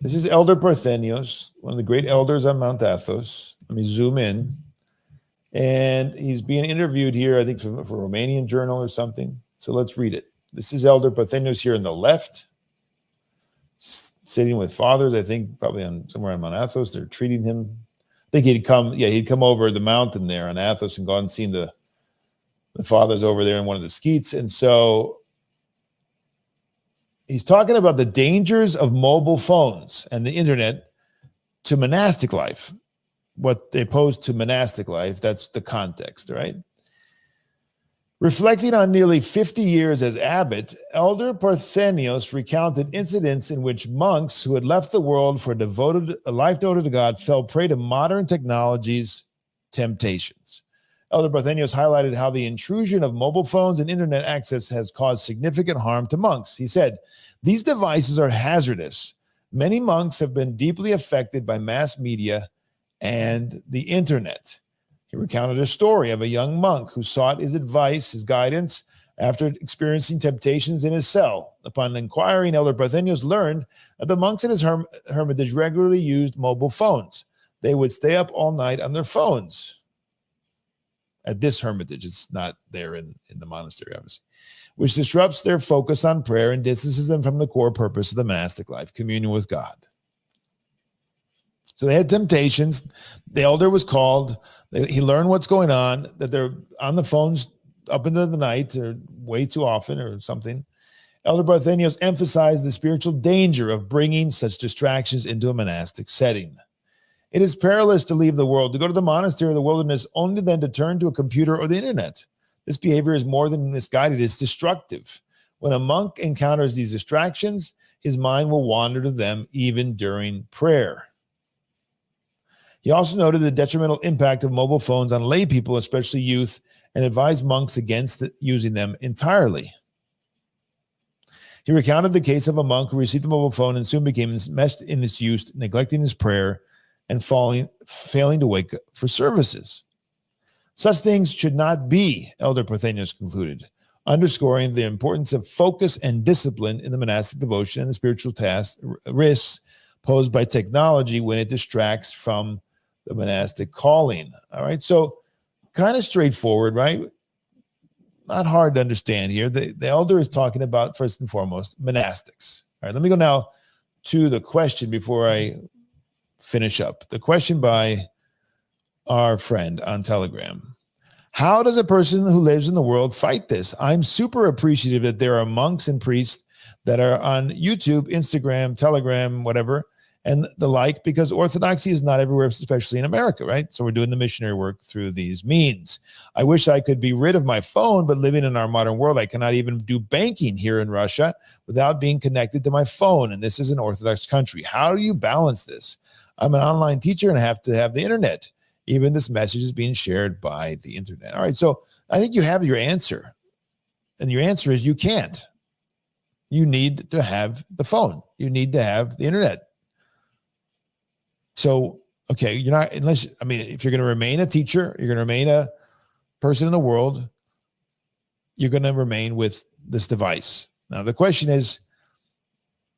This is Elder Parthenios, one of the great elders on Mount Athos. Let me zoom in. And he's being interviewed here, I think, for a Romanian journal or something. So let's read it. This is Elder Parthenios here on the left, sitting with fathers, I think, probably somewhere on Mount Athos. They're treating him. I think he'd come over the mountain there on Athos and gone and seen the fathers over there in one of the skeets. And so he's talking about the dangers of mobile phones and the internet to monastic life. What they pose to monastic life, that's the context, right? Reflecting on nearly 50 years as abbot, Elder Parthenios recounted incidents in which monks who had left the world for a life devoted to God fell prey to modern technology's temptations. Elder Parthenios highlighted how the intrusion of mobile phones and internet access has caused significant harm to monks. He said, "These devices are hazardous. Many monks have been deeply affected by mass media and the internet." He recounted a story of a young monk who sought his advice, his guidance, after experiencing temptations in his cell. Upon inquiring, Elder Parthenios learned that the monks in his hermitage regularly used mobile phones. They would stay up all night on their phones. At this hermitage, it's not there in the monastery, obviously, which disrupts their focus on prayer and distances them from the core purpose of the monastic life, communion with God. So they had temptations. The elder was called. He learned what's going on, that they're on the phones up into the night or way too often or something. Elder Parthenios emphasized the spiritual danger of bringing such distractions into a monastic setting. It is perilous to leave the world, to go to the monastery or the wilderness, only then to turn to a computer or the internet. This behavior is more than misguided, it's destructive. When a monk encounters these distractions, his mind will wander to them even during prayer. He also noted the detrimental impact of mobile phones on lay people, especially youth, and advised monks against using them entirely. He recounted the case of a monk who received a mobile phone and soon became enmeshed in its use, neglecting his prayer and failing to wake up for services. Such things should not be, Elder Parthenios concluded, underscoring the importance of focus and discipline in the monastic devotion and the spiritual risks posed by technology when it distracts from the monastic calling. All right, so kind of straightforward, right? Not hard to understand here. The elder is talking about, first and foremost, monastics. All right, let me go now to the question before I finish up. The question by our friend on Telegram. How does a person who lives in the world fight this? I'm super appreciative that there are monks and priests that are on YouTube, Instagram, Telegram, whatever, and the like, because orthodoxy is not everywhere, especially in America, right? So we're doing the missionary work through these means. I wish I could be rid of my phone, but living in our modern world, I cannot even do banking here in Russia without being connected to my phone. And this is an Orthodox country. How do you balance this? I'm an online teacher and I have to have the internet. Even this message is being shared by the internet. All right, so I think you have your answer. And your answer is you can't. You need to have the phone. You need to have the internet. So, okay, you're not, unless, I mean, if you're going to remain a teacher, you're going to remain a person in the world, you're going to remain with this device. Now, the question is,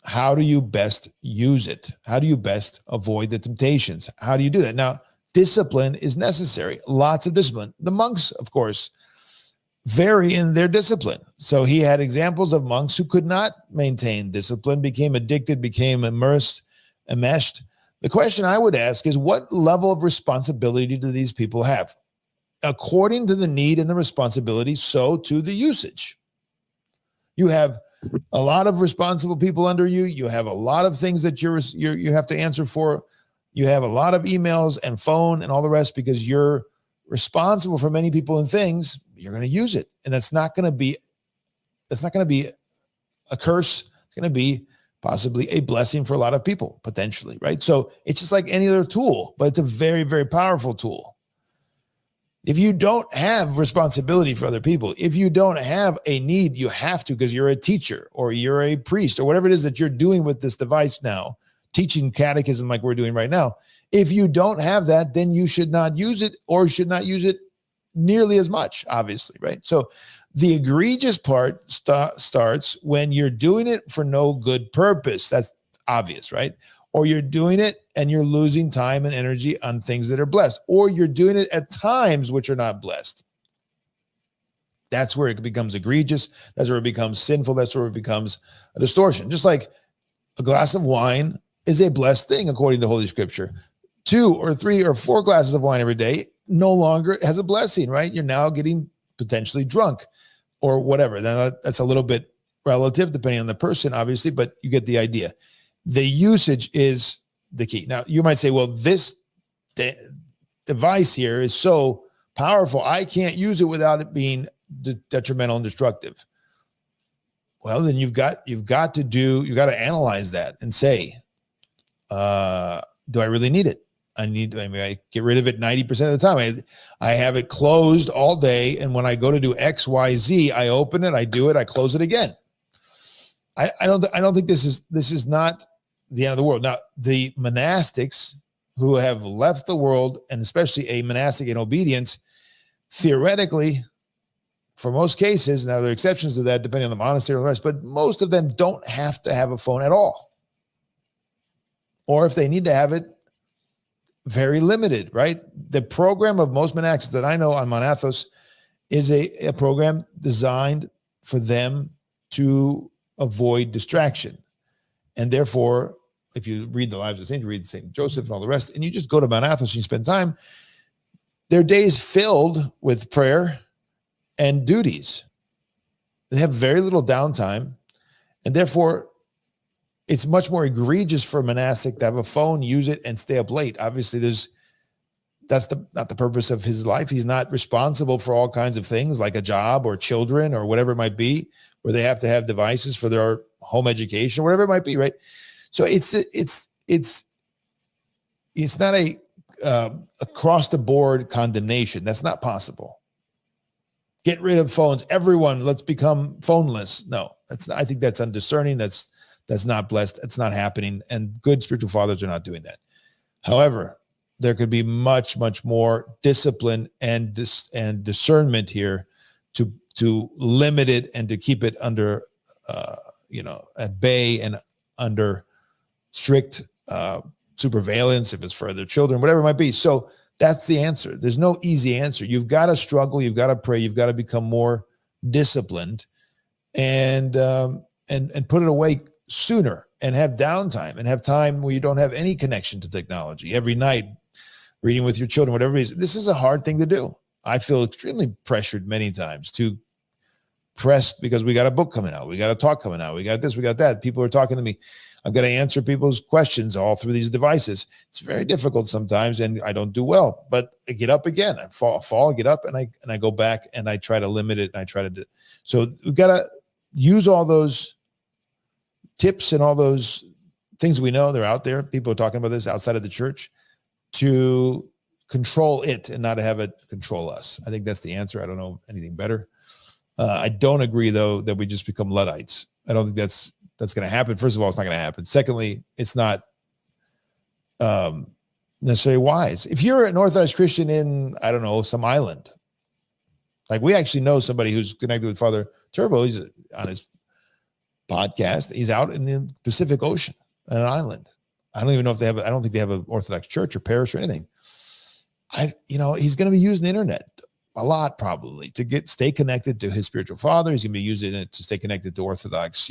how do you best use it? How do you best avoid the temptations? How do you do that? Now, discipline is necessary, lots of discipline. The monks, of course, vary in their discipline. So he had examples of monks who could not maintain discipline, became addicted, became enmeshed. The question I would ask is, what level of responsibility do these people have? According to the need and the responsibility, so to the usage. You have a lot of responsible people under you. You have a lot of things that you have to answer for. You have a lot of emails and phone and all the rest because you're responsible for many people and things. You're going to use it, and that's not going to be a curse. It's going to be possibly a blessing for a lot of people, potentially, right? So it's just like any other tool, but it's a very, very powerful tool. If you don't have responsibility for other people, if you don't have a need, you have to, because you're a teacher or you're a priest or whatever it is that you're doing with this device now, teaching catechism like we're doing right now. If you don't have that, then you should not use it or should not use it nearly as much, obviously, right? So the egregious part starts when you're doing it for no good purpose. That's obvious, right? or you're doing it and you're losing time and energy on things that are blessed, or you're doing it at times which are not blessed. That's where it becomes egregious. That's where it becomes sinful. That's where it becomes a distortion. Just like a glass of wine is a blessed thing according to Holy Scripture. 2 or 3 or 4 glasses of wine every day no longer has a blessing, right? You're now getting potentially drunk or whatever. Now that's a little bit relative depending on the person, obviously, but you get the idea. The usage is the key. Now you might say, well, this device here is so powerful, I can't use it without it being detrimental and destructive. Well, then you've got to analyze that and say, do I really need it? I get rid of it 90% of the time. I have it closed all day. And when I go to do X, Y, Z, I open it, I do it, I close it again. I don't think this is not the end of the world. Now, the monastics who have left the world, and especially a monastic in obedience, theoretically, for most cases, now there are exceptions to that depending on the monastery and the rest, but most of them don't have to have a phone at all. Or if they need to have it, very limited, right? The program of most monastics that I know on Monathos is a program designed for them to avoid distraction. And therefore, if you read the lives of saints, you read St. Joseph and all the rest, and you just go to Monathos and you spend time, their days filled with prayer and duties. They have very little downtime, and therefore it's much more egregious for a monastic to have a phone, use it, and stay up late. Obviously, that's not the purpose of his life. He's not responsible for all kinds of things like a job or children or whatever it might be, where they have to have devices for their home education, whatever it might be, right? So it's not a across the board condemnation. That's not possible. Get rid of phones, everyone. Let's become phoneless. No, I think that's undiscerning. That's not blessed. It's not happening. And good spiritual fathers are not doing that. However, there could be much, much more discipline and discernment here to limit it and to keep it under, at bay and under strict surveillance if it's for other children, whatever it might be. So that's the answer. There's no easy answer. You've got to struggle. You've got to pray. You've got to become more disciplined and put it away sooner and have downtime and have time where you don't have any connection to technology every night, reading with your children, whatever it is. This is a hard thing to do. I feel extremely pressured many times, too pressed because we got a book coming out. We got a talk coming out. We got this, we got that. People are talking to me. I've got to answer people's questions all through these devices. It's very difficult sometimes, and I don't do well, but I get up again. I fall, get up, and I go back and I try to limit it. And I try to do. So we've got to use all those tips and all those things we know they're out there. People are talking about this outside of the church to control it and not to have it control us. I think that's the answer. I don't know anything better. I don't agree, though, that we just become Luddites. I don't think that's going to happen. First of all, it's not going to happen. Secondly, it's not necessarily wise. If you're an Orthodox Christian in, I don't know, some island, like we actually know somebody who's connected with Father Turbo. He's on his podcast. He's out in the Pacific Ocean on an island. I don't even know if I don't think they have an Orthodox church or parish or anything. He's going to be using the internet a lot probably to stay connected to his spiritual father. He's going to be using it to stay connected to Orthodox,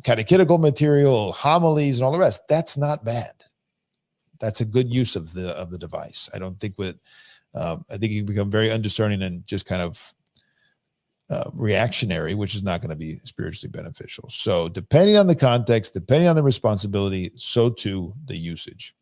catechetical material, homilies, and all the rest. That's not bad. That's a good use of the device. I don't think I think you can become very undiscerning and just kind of reactionary, which is not going to be spiritually beneficial. So depending on the context, depending on the responsibility, so too the usage.